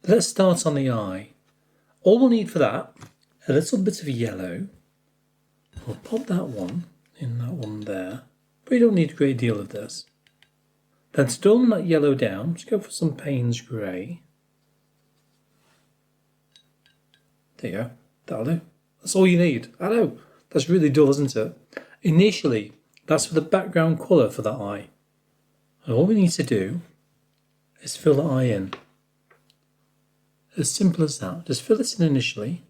Let's start on the eye. All we'll need for that, a little bit of yellow. We'll pop that one in that one there. But we don't need a great deal of this. Then to dull that yellow down, just go for some Payne's grey. There you go. That'll do. That's all you need. I know. That's really dull, isn't it? Initially, that's for the background colour for that eye. And all we need to do is fill the eye in. As simple as that. Just fill it in initially.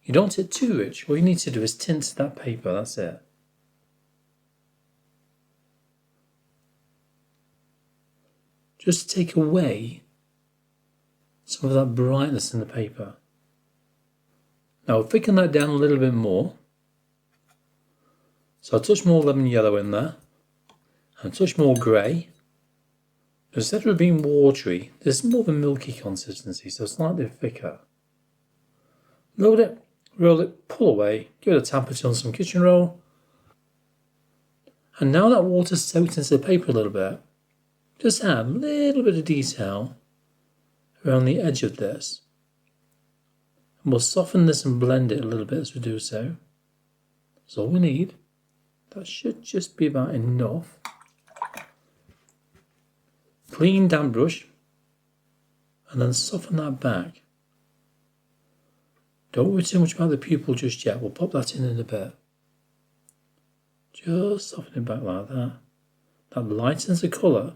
You don't want it too rich. All you need to do is tint that paper. That's it. Just to take away some of that brightness in the paper. Now I'll thicken that down a little bit more. So I'll touch more lemon yellow in there. And a touch more grey. Instead of being watery, there's more of a milky consistency, so slightly thicker. Load it, roll it, pull away, give it a tap on some kitchen roll. And now that water's soaked into the paper a little bit, just add a little bit of detail around the edge of this. And we'll soften this and blend it a little bit as we do so. That's all we need. That should just be about enough. Clean damp brush, and then soften that back. Don't worry too much about the pupil just yet. We'll pop that in a bit. Just soften it back like that. That lightens the colour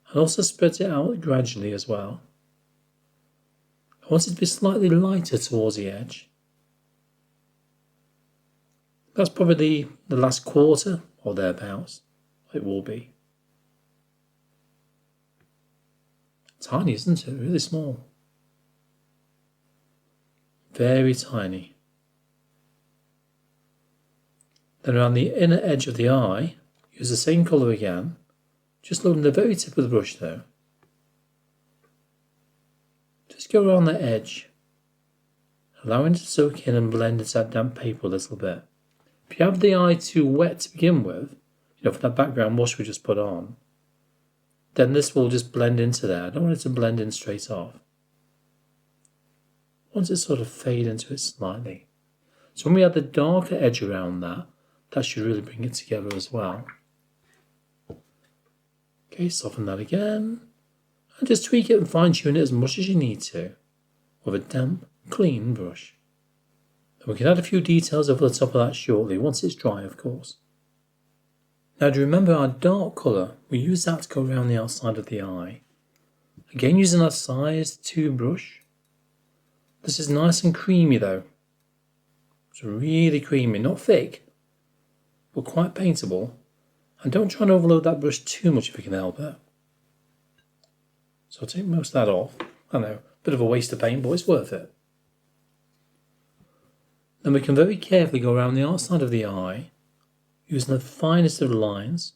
and also spreads it out gradually as well. I want it to be slightly lighter towards the edge. That's probably the last quarter or thereabouts. It will be. Tiny, isn't it? Really small. Very tiny. Then around the inner edge of the eye, use the same colour again, just loading the very tip of the brush though. Just go around the edge, allowing it to soak in and blend into that damp paper a little bit. If you have the eye too wet to begin with, for that background wash we just put on, then this will just blend into there. I don't want it to blend in straight off. I want it to sort of fade into it slightly. So when we add the darker edge around that, that should really bring it together as well. Okay, soften that again. And just tweak it and fine tune it as much as you need to with a damp, clean brush. And we can add a few details over the top of that shortly, once it's dry of course. Now do you remember our dark colour? We use that to go around the outside of the eye. Again using our size 2 brush. This is nice and creamy though. It's really creamy, not thick, but quite paintable. And don't try and overload that brush too much if you can help it. So I'll take most of that off. I know, bit of a waste of paint, but it's worth it. Then we can very carefully go around the outside of the eye, using the finest of lines.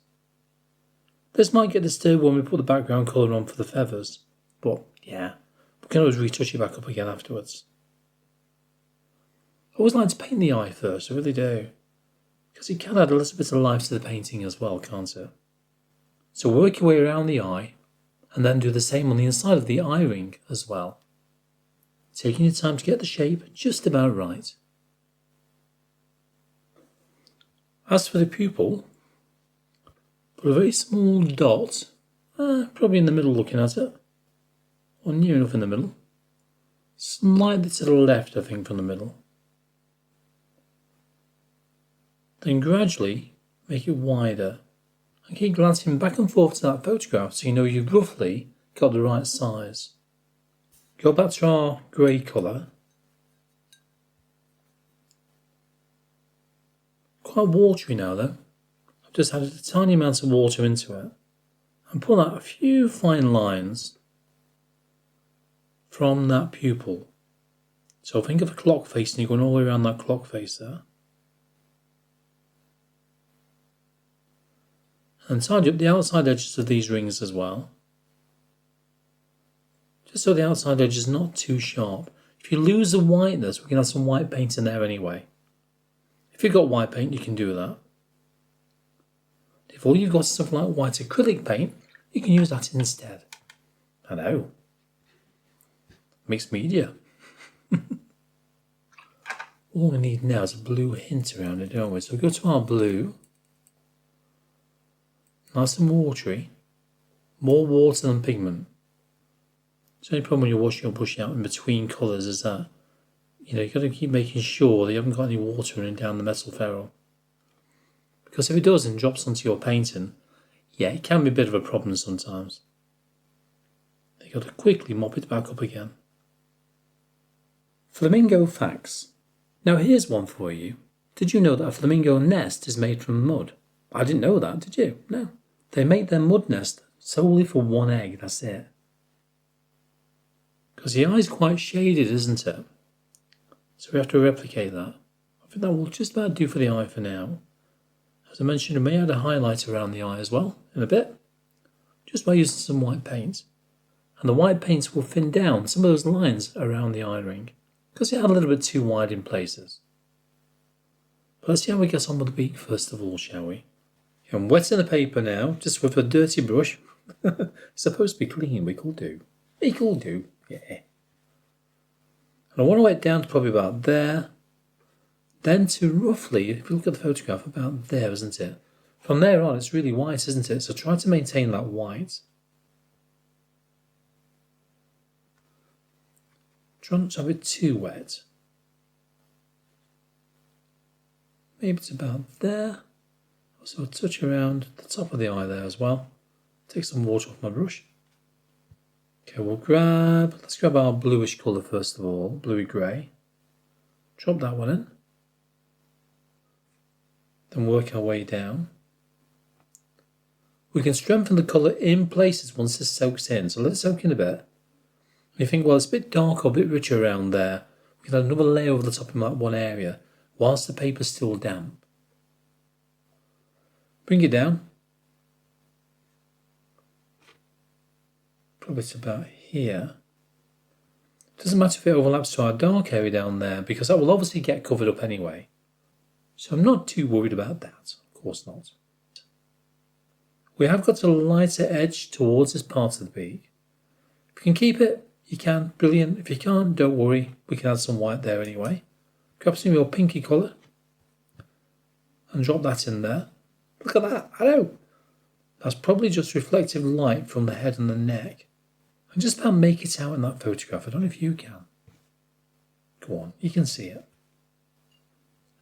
This might get disturbed when we put the background colour on for the feathers, but yeah, we can always retouch it back up again afterwards. I always like to paint the eye first, I really do, because it can add a little bit of life to the painting as well, can't it? So work your way around the eye, and then do the same on the inside of the eye ring as well, taking your time to get the shape just about right. As for the pupil, put a very small dot, probably in the middle looking at it, or near enough in the middle, slightly to the left I think from the middle. Then gradually make it wider and keep glancing back and forth to that photograph so you know you've roughly got the right size. Go back to our grey colour. Quite watery now though. I've just added a tiny amount of water into it and pull out a few fine lines from that pupil. So think of a clock face and you're going all the way around that clock face there. And tidy up the outside edges of these rings as well. Just so the outside edge is not too sharp. If you lose the whiteness, we can add some white paint in there anyway. If you've got white paint, you can do that. If all you've got is something like white acrylic paint, you can use that instead. I know, Mixed media. All we need now is a blue hint around it, don't we? So we go to our blue. Nice and watery. More water than pigment. So the only problem when you're washing your brush out in between colours is that, you've got to keep making sure that you haven't got any water running down the metal ferrule. Because if it does and drops onto your painting, yeah, it can be a bit of a problem sometimes. You've got to quickly mop it back up again. Flamingo facts. Now here's one for you. Did you know that a flamingo nest is made from mud? I didn't know that, did you? No. They make their mud nest solely for one egg, that's it. Because the eye's quite shaded, isn't it? So we have to replicate that. I think that will just about do for the eye for now. As I mentioned, we may add a highlight around the eye as well in a bit. Just by using some white paint. And the white paint will thin down some of those lines around the eye ring, because they are a little bit too wide in places. But let's see how we get on with the beak first of all, shall we? I'm wetting the paper now, just with a dirty brush. It's supposed to be clean, we could do. We could do, yeah. And I want to wet down to probably about there. Then to roughly, if you look at the photograph, about there, isn't it? From there on, it's really white, isn't it? So try to maintain that white. Try not to have it too wet. Maybe it's about there. Also a touch around the top of the eye there as well. Take some water off my brush. Okay, let's grab our bluish colour first of all, bluey grey. Drop that one in. Then work our way down. We can strengthen the colour in places once this soaks in, so let it soak in a bit. And you think, well, it's a bit darker, a bit richer around there. We can add another layer over the top in that one area, whilst the paper's still damp. Bring it down. Probably to about here. Doesn't matter if it overlaps to our dark area down there, because that will obviously get covered up anyway. So I'm not too worried about that. Of course not. We have got a lighter edge towards this part of the beak. If you can keep it, you can, brilliant. If you can't, don't worry, we can add some white there anyway. Grab some of your pinky colour and drop that in there. Look at that, I know. That's probably just reflective light from the head and the neck. And just about make it out in that photograph. I don't know if you can. Go on, you can see it.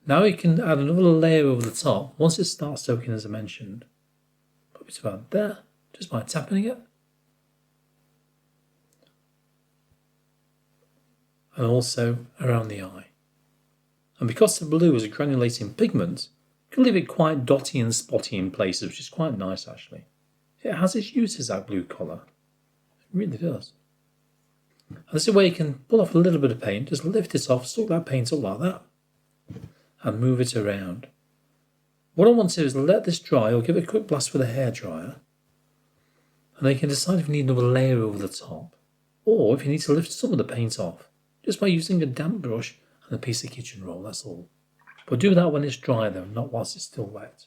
Now you can add another layer over the top once it starts soaking, as I mentioned. Probably it's about there, just by tapping it. And also around the eye. And because the blue is a granulating pigment, you can leave it quite dotty and spotty in places, which is quite nice actually. It has its uses, that blue colour. It really does. And this is where you can pull off a little bit of paint, just lift it off, suck that paint up like that, and move it around. What I want to do is let this dry, or give it a quick blast with a hairdryer, and then you can decide if you need another layer over the top, or if you need to lift some of the paint off, just by using a damp brush and a piece of kitchen roll, that's all. But do that when it's dry though, not whilst it's still wet.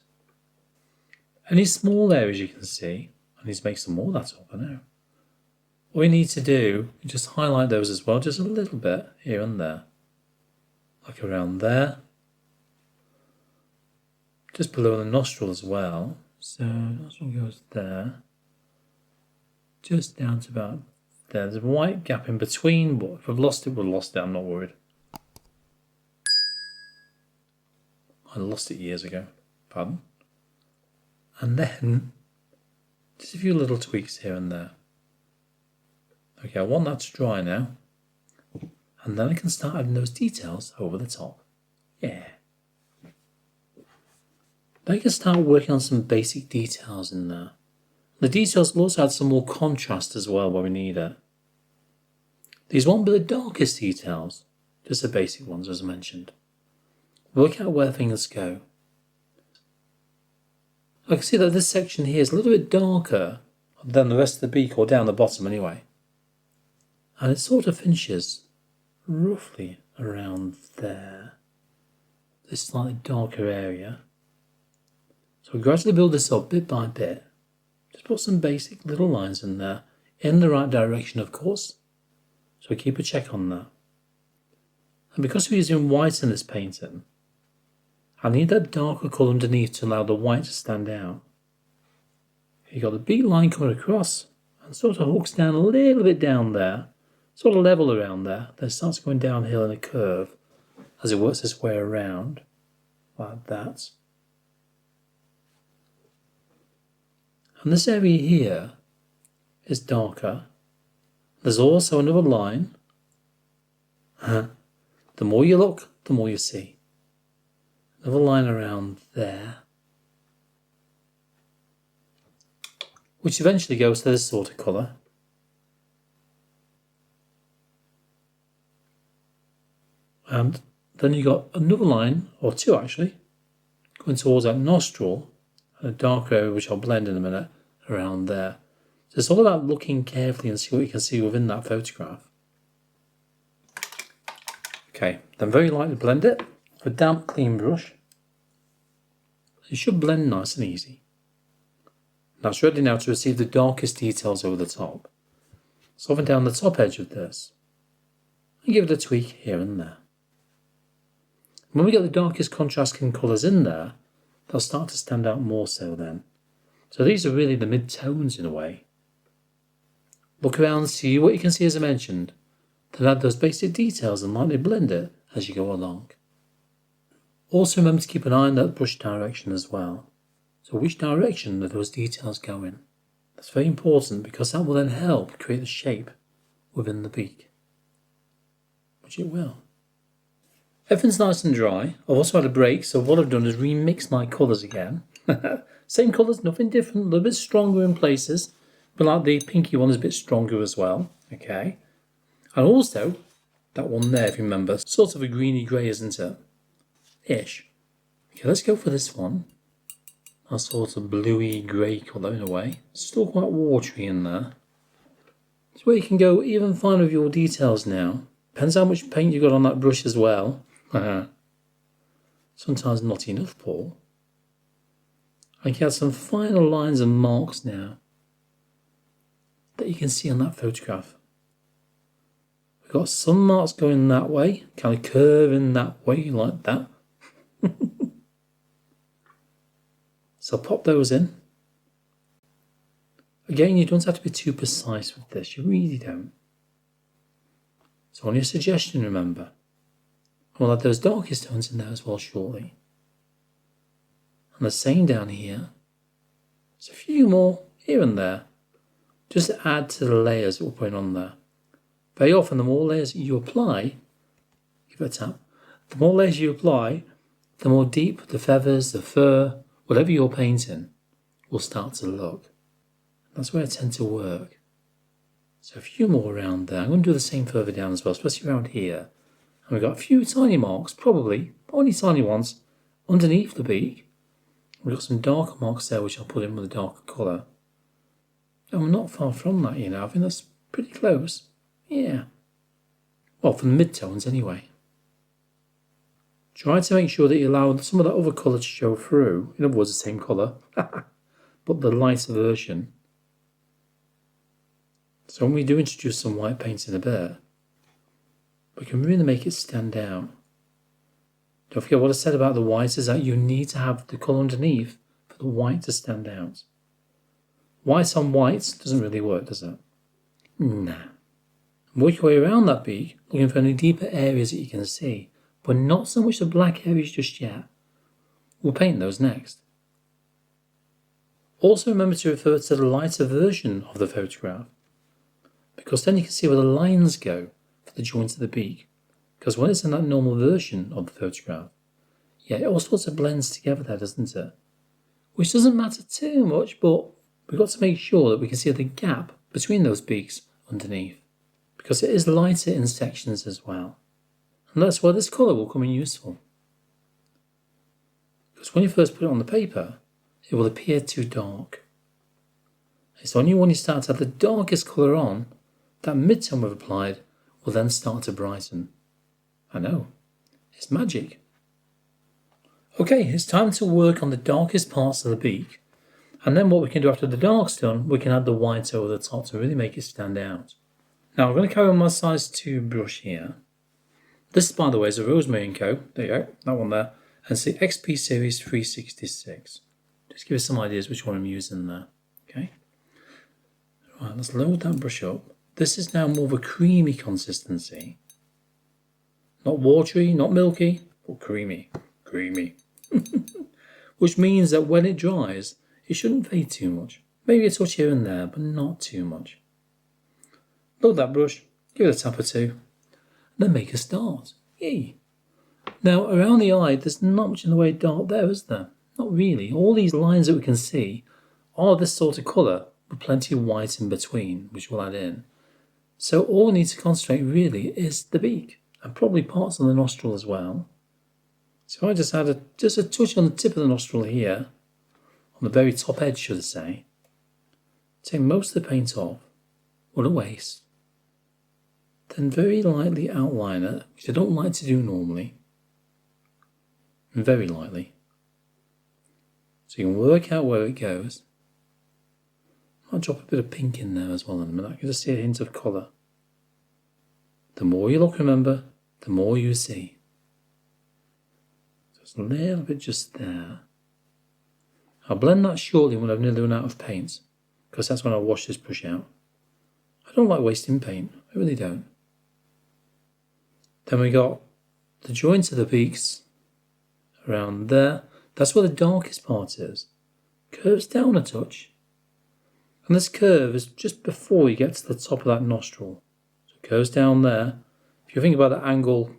Any small areas you can see, I need to make some more of that up, I know. All you need to do is just highlight those as well, just a little bit here and there. Like around there. Just below the nostril as well. So nostril goes there. Just down to about there. There's a white gap in between, but if I've lost it, we've lost it, I'm not worried. I lost it years ago, pardon. And then, just a few little tweaks here and there. Okay, I want that to dry now. And then I can start adding those details over the top. Yeah. Then I can start working on some basic details in there. The details will also add some more contrast as well where we need it. These won't be the darkest details, just the basic ones as I mentioned. Work out where things go. I can see that this section here is a little bit darker than the rest of the beak, or down the bottom anyway. And it sort of finishes roughly around there. This slightly darker area. So we gradually build this up bit by bit. Just put some basic little lines in there, in the right direction of course. So keep a check on that. And because we're using white in this painting, I need that darker colour underneath to allow the white to stand out. You've got the beak line coming across and sort of hooks down a little bit down there, sort of level around there, then starts going downhill in a curve as it works its way around, like that. And this area here is darker. There's also another line. The more you look, the more you see. Another line around there, which eventually goes to this sort of colour. And then you got another line, or two actually, going towards that nostril, and a darker area which I'll blend in a minute, around there. So it's all about looking carefully and see what you can see within that photograph. Okay, then very lightly blend it with a damp, clean brush. It should blend nice and easy. Now it's ready now to receive the darkest details over the top. Soften down the top edge of this and give it a tweak here and there. When we get the darkest contrasting colours in there, they'll start to stand out more so then. So these are really the mid-tones in a way. Look around, see what you can see as I mentioned, then add those basic details and lightly blend it as you go along. Also remember to keep an eye on that brush direction as well. So which direction are those details going? That's very important because that will then help create the shape within the beak, which it will. Everything's nice and dry. I've also had a break, so what I've done is remix my colours again. Same colours, nothing different, a little bit stronger in places, but like the pinky one is a bit stronger as well. Okay. And also, that one there, if you remember, sort of a greeny grey, isn't it? Ish. Okay, let's go for this one. A sort of bluey grey colour in a way. Still quite watery in there. It's where you can go even finer with your details now. Depends how much paint you got on that brush as well. Sometimes not enough, Paul. I can add some final lines and marks now that you can see on that photograph. We've got some marks going that way, kind of curving that way like that. So pop those in. Again, you don't have to be too precise with this, you really don't. So only a suggestion, remember. We'll add those darkest tones in there as well shortly. And the same down here. There's a few more here and there, just to add to the layers that we're putting on there. Very often, the more layers you apply, give it a tap, the more layers you apply, the more deep the feathers, the fur, whatever you're painting, will start to look. That's where I tend to work. So a few more around there. I'm going to do the same further down as well, especially around here. And we've got a few tiny marks, probably, only tiny ones, underneath the beak. We've got some darker marks there, which I'll put in with a darker colour. And we're not far from that, you know. I think that's pretty close. Yeah. Well, from the mid-tones anyway. Try to make sure that you allow some of that other colour to show through. In other words, the same colour, but the lighter version. So when we do introduce some white paint in a bit, we can really make it stand out. Don't forget what I said about the white is that you need to have the colour underneath for the white to stand out. White on white doesn't really work, does it? Nah. Work your way around that beak, looking for any deeper areas that you can see, but not so much the black areas just yet. We'll paint those next. Also remember to refer to the lighter version of the photograph, because then you can see where the lines go for the joints of the beak. Because when it's in that normal version of the photograph, yeah, it all sorts of blends together there, doesn't it? Which doesn't matter too much, but we've got to make sure that we can see the gap between those beaks underneath, because it is lighter in sections as well. And that's where this colour will come in useful. Because when you first put it on the paper, it will appear too dark. It's only when you start to have the darkest colour on, that mid-tone we've applied will then start to brighten. I know, it's magic. Okay, it's time to work on the darkest parts of the beak. And then what we can do after the dark's done, we can add the white over the top to really make it stand out. Now I'm going to carry on my size 2 brush here. This, by the way, is a Rosemary & Co. There you go, that one there. And it's the XP Series 366. Just give you some ideas which one I'm using there. Okay. Right, let's load that brush up. This is now more of a creamy consistency. Not watery, not milky, but creamy. Creamy. Which means that when it dries, it shouldn't fade too much. Maybe a touch here and there, but not too much. Load that brush, give it a tap or two, and then make a start. Yay! Now, around the eye, there's not much in the way of dark there, is there? Not really. All these lines that we can see are this sort of colour, with plenty of white in between, which we'll add in. So all we need to concentrate really is the beak, and probably parts of the nostril as well. So I just add just a touch on the tip of the nostril here, on the very top edge, should I say. Take most of the paint off, or a waste. Then very lightly outline it, which I don't like to do normally. Very lightly. So you can work out where it goes. I'll drop a bit of pink in there as well in a minute. I can just see a hint of colour. The more you look, remember, the more you see. Just a little bit just there. I'll blend that shortly when I've nearly run out of paint, because that's when I'll wash this brush out. I don't like wasting paint, I really don't. Then we got the joints of the beaks around there. That's where the darkest part is. Curves down a touch. And this curve is just before you get to the top of that nostril. So it curves down there. If you think about the angle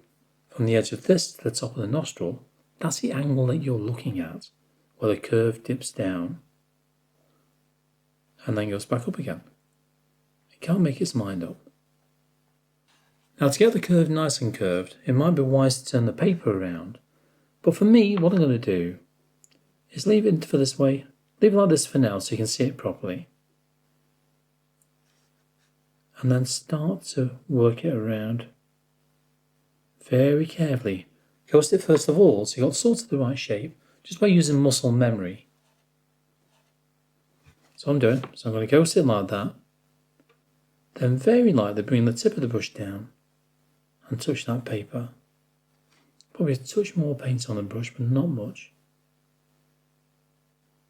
from the edge of this to the top of the nostril, that's the angle that you're looking at, where the curve dips down and then goes back up again. It can't make its mind up. Now, to get the curve nice and curved, it might be wise to turn the paper around. But for me, what I'm going to do is leave it for this way. Leave it like this for now so you can see it properly. And then start to work it around very carefully. Coast it first of all, so you got sort of the right shape, just by using muscle memory. So I'm going to coast it like that. Then very lightly bring the tip of the brush down and touch that paper. Probably a touch more paint on the brush, but not much.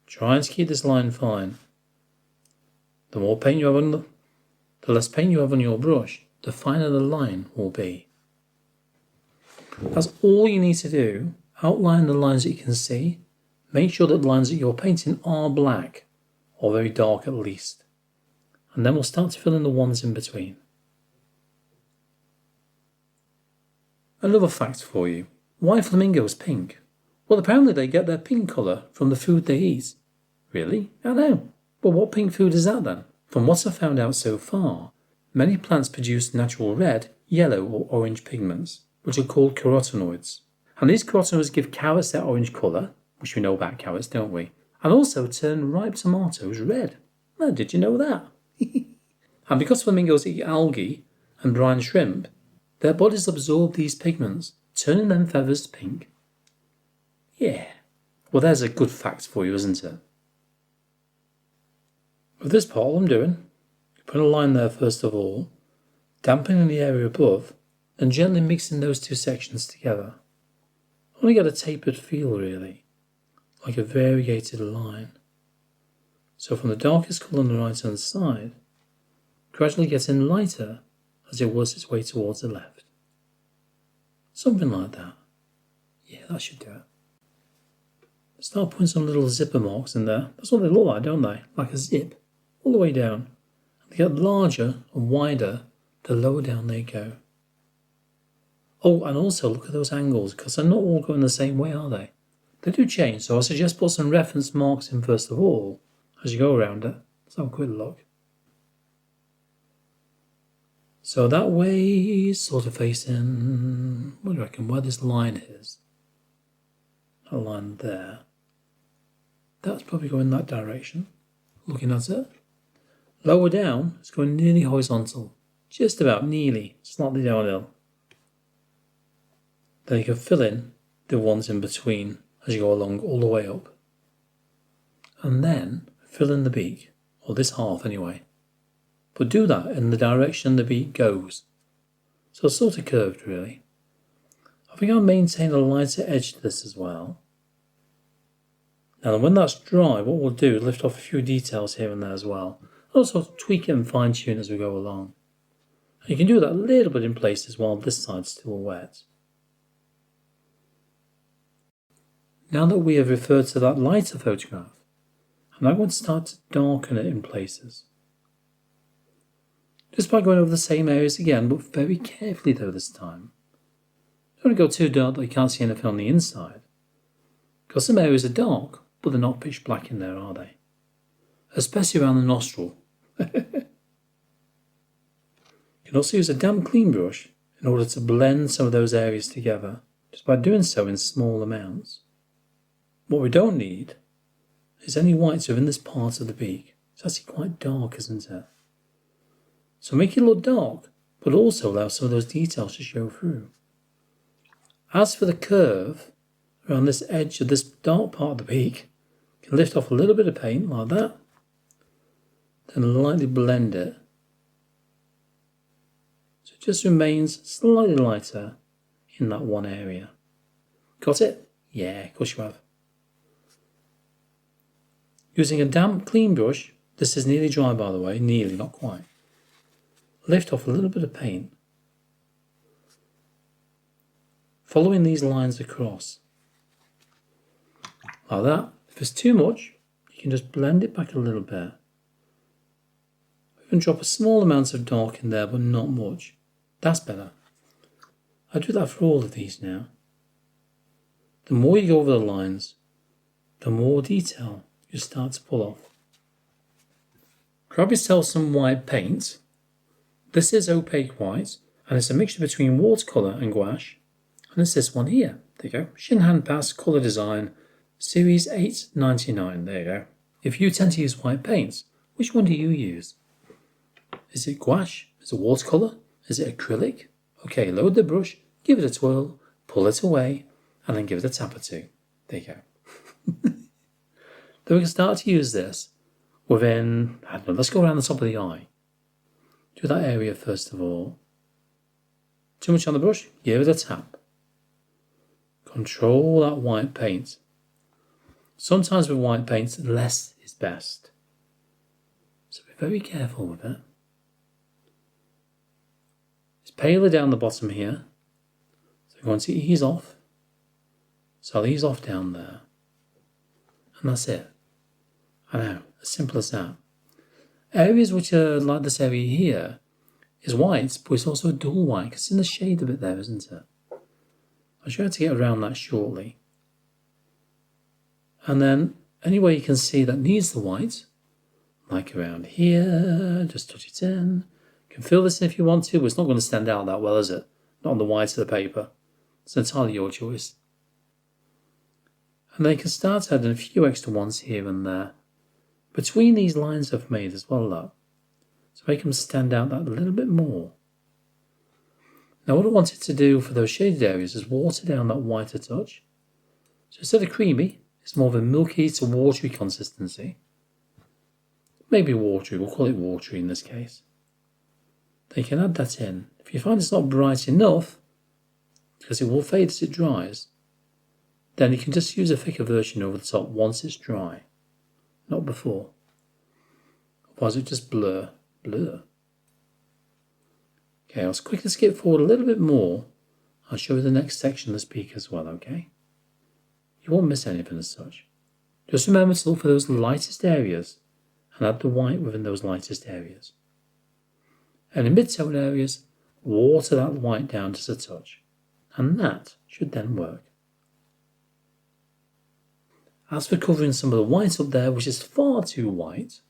Trying to keep this line fine. The more paint you have on the less paint you have on your brush, the finer the line will be. That's all you need to do. Outline the lines that you can see. Make sure that the lines that you're painting are black, or very dark at least. And then we'll start to fill in the ones in between. Another fact for you. Why flamingos pink? Well, apparently they get their pink colour from the food they eat. Really? I know. But what pink food is that then? From what I've found out so far, many plants produce natural red, yellow or orange pigments, which are called carotenoids. And these carotenoids give carrots their orange colour, which we know about carrots, don't we? And also turn ripe tomatoes red. Well, did you know that? And because flamingos eat algae and brine shrimp, their bodies absorb these pigments, turning them feathers pink. Yeah. Well, there's a good fact for you, isn't it? With this part, all I'm doing, put a line there first of all, dampening the area above, and gently mixing those two sections together. I want to get a tapered feel really, like a variegated line. So from the darkest colour on the right hand side, gradually getting lighter as it works its way towards the left. Something like that. Yeah, that should do it. Start putting some little zipper marks in there. That's what they look like, don't they? Like a zip. All the way down. And they get larger and wider the lower down they go. Oh, and also look at those angles, because they're not all going the same way, are they? They do change, so I suggest put some reference marks in first of all, as you go around it. Let's have a quick look. So that way, sort of facing, what do you reckon, where this line is? That line there. That's probably going that direction, looking at it. Lower down, it's going nearly horizontal. Just about, nearly, slightly downhill. Then you can fill in the ones in between as you go along all the way up. And then fill in the beak, or this half anyway. but do that in the direction the beak goes. So it's sort of curved really. I think I'll maintain a lighter edge to this as well. Now when that's dry, what we'll do is lift off a few details here and there as well. Also tweak it and fine tune as we go along. And you can do that a little bit in places while this side's still wet. Now that we have referred to that lighter photograph, I'm now going to start to darken it in places. Just by going over the same areas again, but very carefully though this time. Don't go too dark that you can't see anything on the inside. Because some areas are dark, but they're not pitch black in there, are they? Especially around the nostril. You can also use a damp clean brush in order to blend some of those areas together, just by doing so in small amounts. What we don't need is any whites within this part of the beak. It's actually quite dark, isn't it? So make it look dark, but also allow some of those details to show through. As for the curve around this edge of this dark part of the beak, you can lift off a little bit of paint like that, then lightly blend it. So it just remains slightly lighter in that one area. Got it? Yeah, of course you have. Using a damp clean brush, this is nearly dry by the way, nearly, not quite. Lift off a little bit of paint. Following these lines across. Like that. If it's too much, you can just blend it back a little bit. You can drop a small amount of dark in there, but not much. That's better. I do that for all of these now. The more you go over the lines, the more detail you start to pull off. Grab yourself some white paint. This is opaque white, and it's a mixture between watercolour and gouache. And it's this one here. There you go. Shin Hand Pass Colour Design Series 899. There you go. If you tend to use white paints, which one do you use? Is it gouache? Is it watercolour? Is it acrylic? Okay, load the brush, give it a twirl, pull it away, and then give it a tap or two. There you go. Then we can start to use this within, I don't know, let's go around the top of the eye. Do that area first of all. Too much on the brush? Give it a tap. Control that white paint. Sometimes with white paints, less is best. So be very careful with it. It's paler down the bottom here. So I'm going to ease off. So I'll ease off down there. And that's it. I know, as simple as that. Areas which are like this area here is white, but it's also a dull white, because it's in the shade of it there, isn't it? I'll show you how to get around that shortly. And then, anywhere you can see that needs the white, like around here, just touch it in. You can fill this in if you want to, but it's not going to stand out that well, is it? Not on the white of the paper. It's entirely your choice. And then you can start adding a few extra ones here and there. Between these lines I've made as well, look. To make them stand out that little bit more. Now what I wanted to do for those shaded areas is water down that white a touch. So instead of creamy, it's more of a milky to watery consistency. Maybe watery, we'll call it watery in this case. Then you can add that in. If you find it's not bright enough, because it will fade as it dries, then you can just use a thicker version over the top once it's dry. Not before. Otherwise it just blur. Okay, I'll quickly skip forward a little bit more. I'll show you the next section of this beak as well, okay? You won't miss anything as such. Just remember to look for those lightest areas and add the white within those lightest areas. And in mid-tone areas, water that white down just a touch. And that should then work. As for covering some of the white up there, which is far too white,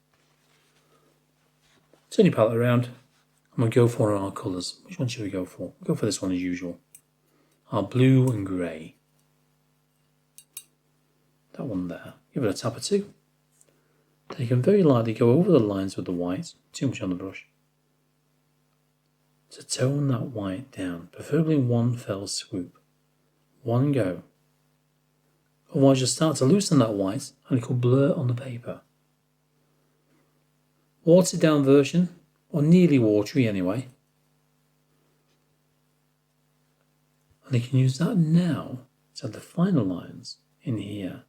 turn your palette around and we'll go for our colours. Which one should we go for? We'll go for this one as usual. Our blue and grey. That one there. Give it a tap or two. Then you can very lightly go over the lines with the white, too much on the brush, to tone that white down, preferably in one fell swoop. One go. Otherwise you'll start to loosen that white and it will blur on the paper. Watered down version or nearly watery anyway. And you can use that now to add the final lines in here.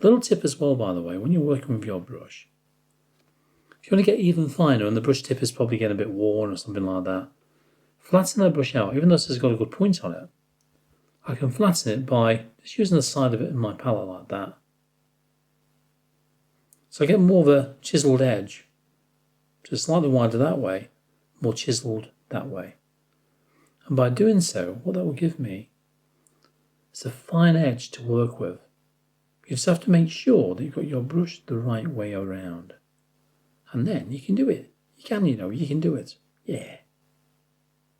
Little tip as well, by the way, when you're working with your brush. If you want to get even finer and the brush tip is probably getting a bit worn or something like that, flatten that brush out. Even though this has got a good point on it, I can flatten it by just using the side of it in my palette like that. So I get more of a chiseled edge, just slightly wider that way, more chiseled that way. And by doing so, what that will give me is a fine edge to work with. You just have to make sure that you've got your brush the right way around. And then you can do it. You can do it. Yeah.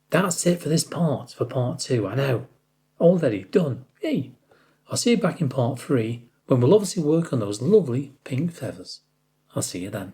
That's it for this part, for part 2. I know. Already done. Yay. I'll see you back in part 3, when we'll obviously work on those lovely pink feathers. I'll see you then.